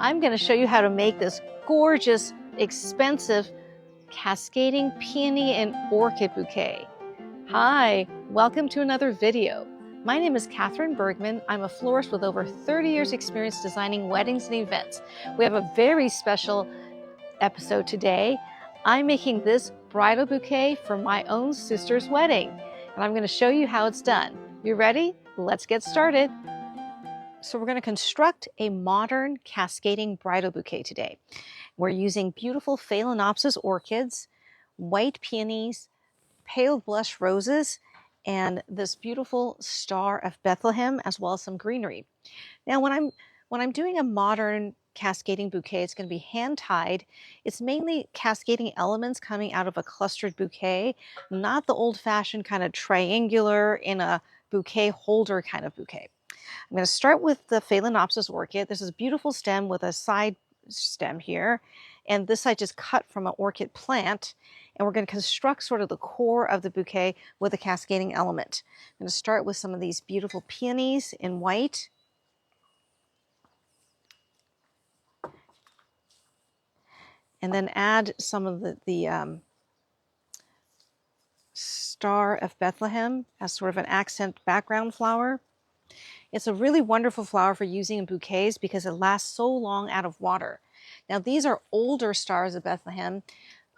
I'm going to show you how to make this gorgeous, expensive, cascading peony and orchid bouquet. Hi, welcome to another video. My name is Katherine Bergman. I'm a florist with over 30 years experience designing weddings and events. We have a very special episode today. I'm making this bridal bouquet for my own sister's wedding, and I'm going to show you how it's done. You ready? Let's get started. So we're going to construct a modern cascading bridal bouquet today. We're using beautiful phalaenopsis orchids, white peonies, pale blush roses, and this beautiful Star of Bethlehem, as well as some greenery. Now, when I'm doing a modern cascading bouquet, it's going to be hand tied. It's mainly cascading elements coming out of a clustered bouquet, not the old-fashioned kind of triangular in a bouquet holder kind of bouquet. I'm going to start with the phalaenopsis orchid. This is a beautiful stem with a side stem here, and this I just cut from an orchid plant, and we're going to construct sort of the core of the bouquet with a cascading element. I'm going to start with some of these beautiful peonies in white. And then add some of the Star of Bethlehem as sort of an accent background flower. It's a really wonderful flower for using in bouquets because it lasts so long out of water. Now these are older Stars of Bethlehem.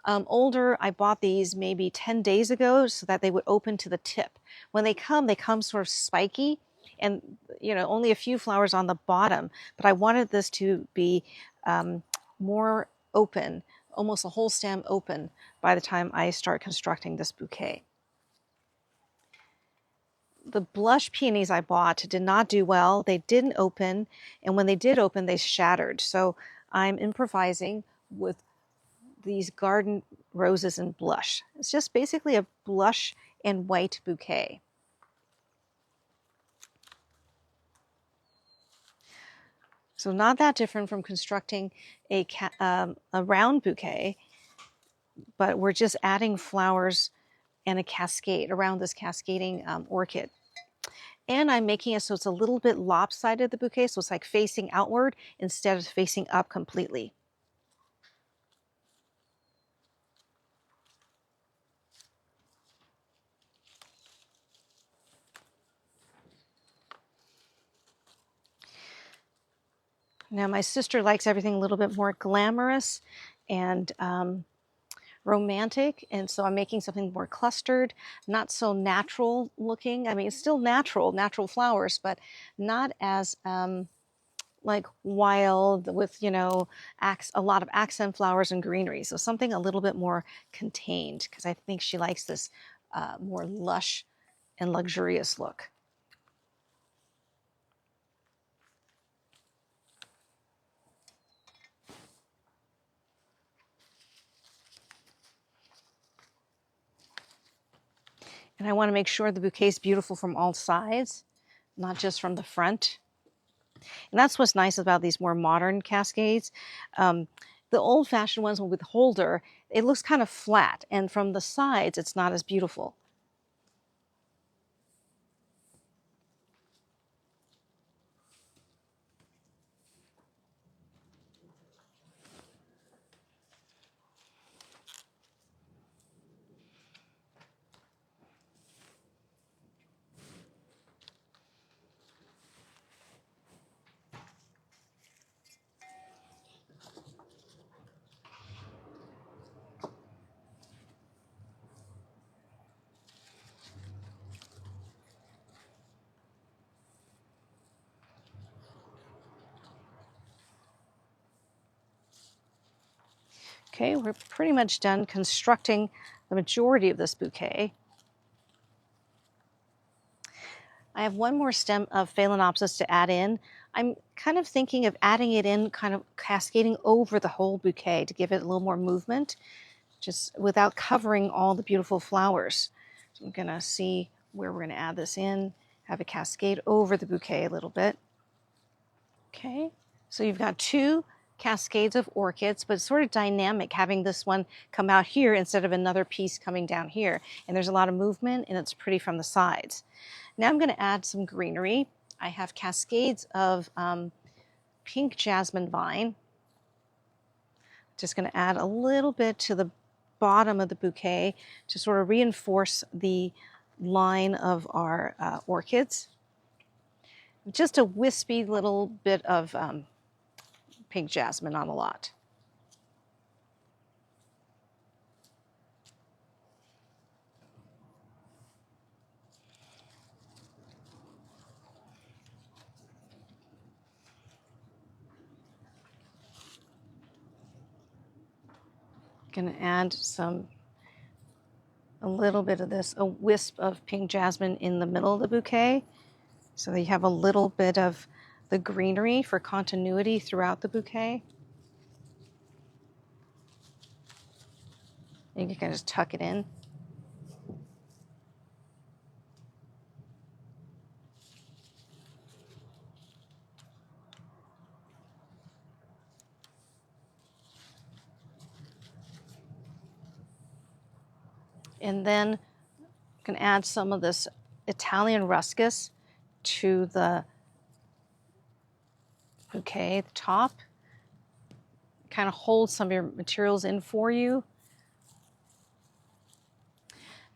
I bought these maybe 10 days ago so that they would open to the tip. When they come sort of spiky and only a few flowers on the bottom, but I wanted this to be more open, almost a whole stem open by the time I start constructing this bouquet. The blush peonies I bought did not do well. They didn't open, and when they did open, they shattered. So I'm improvising with these garden roses in blush. It's just basically a blush and white bouquet. So not that different from constructing a round bouquet, but we're just adding flowers and a cascade around this cascading orchid. And I'm making it so it's a little bit lopsided, the bouquet, so it's like facing outward instead of facing up completely. Now my sister likes everything a little bit more glamorous and romantic, and so I'm making something more clustered, not so natural looking. I mean, it's still natural flowers, but not as like wild with, a lot of accent flowers and greenery. So something a little bit more contained, because I think she likes this more lush and luxurious look. And I want to make sure the bouquet is beautiful from all sides, not just from the front. And that's what's nice about these more modern cascades. The old-fashioned ones with holder, it looks kind of flat, and from the sides, it's not as beautiful. Okay, we're pretty much done constructing the majority of this bouquet. I have one more stem of phalaenopsis to add in. I'm kind of thinking of adding it in, kind of cascading over the whole bouquet to give it a little more movement, just without covering all the beautiful flowers. So I'm gonna see where we're gonna add this in, have a cascade over the bouquet a little bit. Okay, so you've got two cascades of orchids, but it's sort of dynamic having this one come out here instead of another piece coming down here. And there's a lot of movement, and it's pretty from the sides. Now I'm going to add some greenery. I have cascades of pink jasmine vine. Just going to add a little bit to the bottom of the bouquet to sort of reinforce the line of our orchids. Just a wispy little bit of pink jasmine, not a lot. Going to add a little bit of this, a wisp of pink jasmine in the middle of the bouquet, so that you have a little bit of the greenery for continuity throughout the bouquet. And you can just tuck it in. And then you can add some of this Italian ruscus to the bouquet at the top. Kind of hold some of your materials in for you.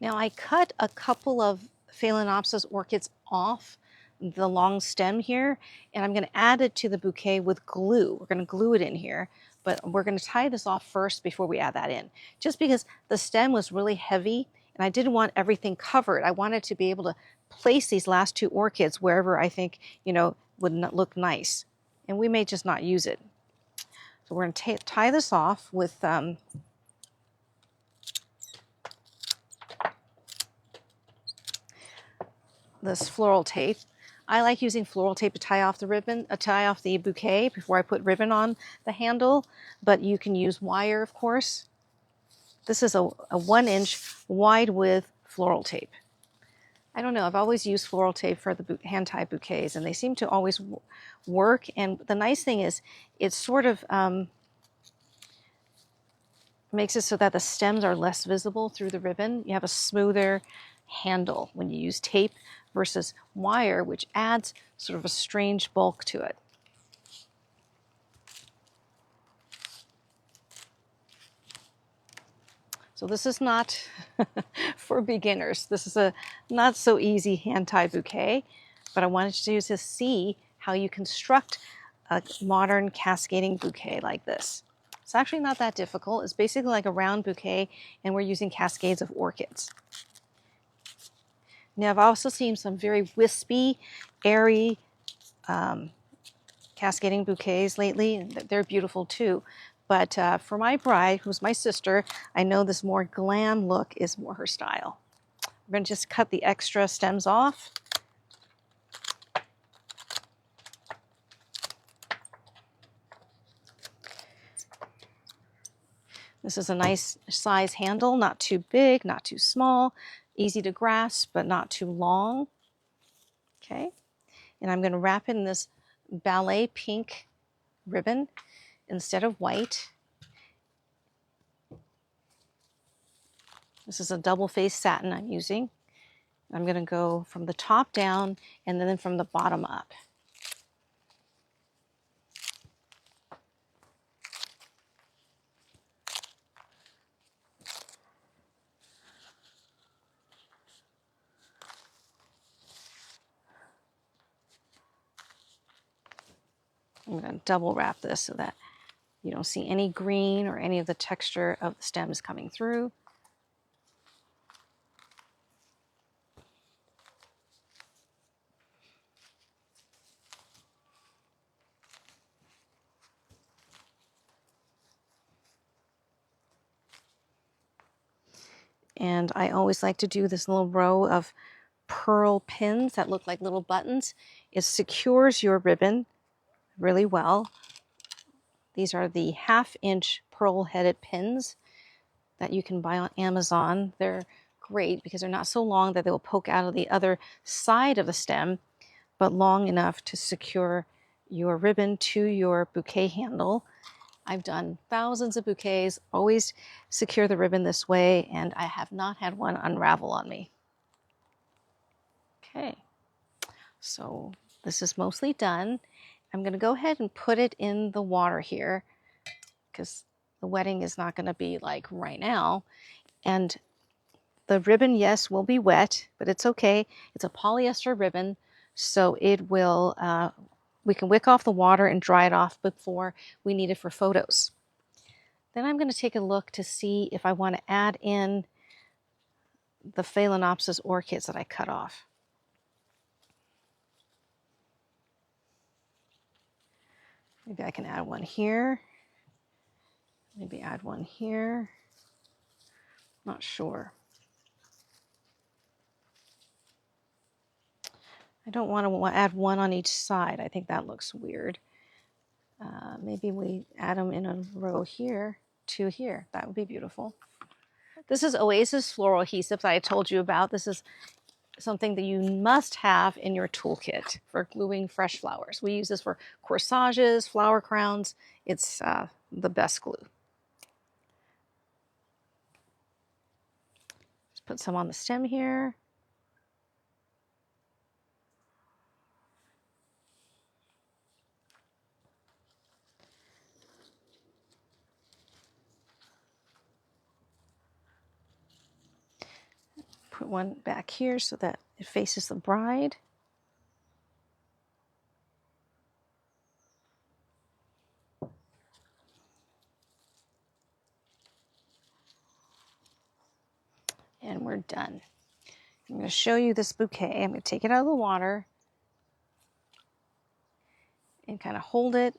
Now I cut a couple of Phalaenopsis orchids off the long stem here, and I'm going to add it to the bouquet with glue. We're going to glue it in here, but we're going to tie this off first before we add that in, just because the stem was really heavy and I didn't want everything covered. I wanted to be able to place these last two orchids wherever I think, you know, would look nice, and we may just not use it. So we're going to tie this off with this floral tape. I like using floral tape to tie off the ribbon, tie off the bouquet before I put ribbon on the handle, but you can use wire, of course. This is a 1-inch wide width floral tape. I don't know, I've always used floral tape for the hand tie bouquets, and they seem to always work. And the nice thing is it sort of makes it so that the stems are less visible through the ribbon. You have a smoother handle when you use tape versus wire, which adds sort of a strange bulk to it. So this is not for beginners. This is a not so easy hand-tie bouquet, but I wanted you to see how you construct a modern cascading bouquet like this. It's actually not that difficult. It's basically like a round bouquet, and we're using cascades of orchids. Now, I've also seen some very wispy, airy cascading bouquets lately, and they're beautiful too. But for my bride, who's my sister, I know this more glam look is more her style. We're going to just cut the extra stems off. This is a nice size handle, not too big, not too small, easy to grasp, but not too long. Okay, and I'm going to wrap in this ballet pink ribbon instead of white. This is a double-faced satin I'm using. I'm going to go from the top down and then from the bottom up. I'm going to double wrap this so that you don't see any green or any of the texture of the stems coming through. And I always like to do this little row of pearl pins that look like little buttons. It secures your ribbon really well. These are the 1/2-inch pearl-headed pins that you can buy on Amazon. They're great because they're not so long that they will poke out of the other side of the stem, but long enough to secure your ribbon to your bouquet handle. I've done thousands of bouquets, always secure the ribbon this way, and I have not had one unravel on me. Okay, so this is mostly done, I'm going to go ahead and put it in the water here because the wedding is not going to be like right now. And the ribbon, yes, will be wet, but it's okay. It's a polyester ribbon, so it will, we can wick off the water and dry it off before we need it for photos. Then I'm going to take a look to see if I want to add in the Phalaenopsis orchids that I cut off. Maybe I can add one here. Maybe add one here. Not sure. I don't want to add one on each side. I think that looks weird. Maybe we add them in a row here, 2 here. That would be beautiful. This is Oasis floral adhesive that I told you about. This is something that you must have in your toolkit for gluing fresh flowers. We use this for corsages, flower crowns. It's the best glue. Just put some on the stem here. Put one back here so that it faces the bride. And we're done. I'm going to show you this bouquet. I'm going to take it out of the water and kind of hold it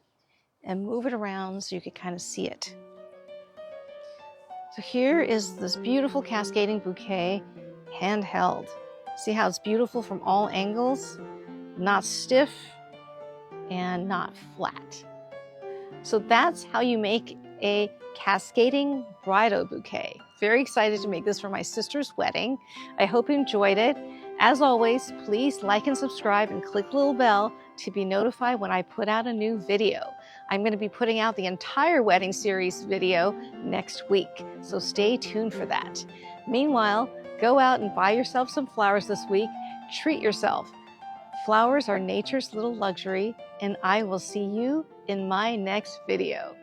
and move it around so you can kind of see it. So here is this beautiful cascading bouquet, handheld. See how it's beautiful from all angles? Not stiff and not flat. So that's how you make a cascading bridal bouquet. Very excited to make this for my sister's wedding. I hope you enjoyed it. As always, please like and subscribe and click the little bell to be notified when I put out a new video. I'm going to be putting out the entire wedding series video next week, so stay tuned for that. Meanwhile, go out and buy yourself some flowers this week. Treat yourself. Flowers are nature's little luxury, and I will see you in my next video.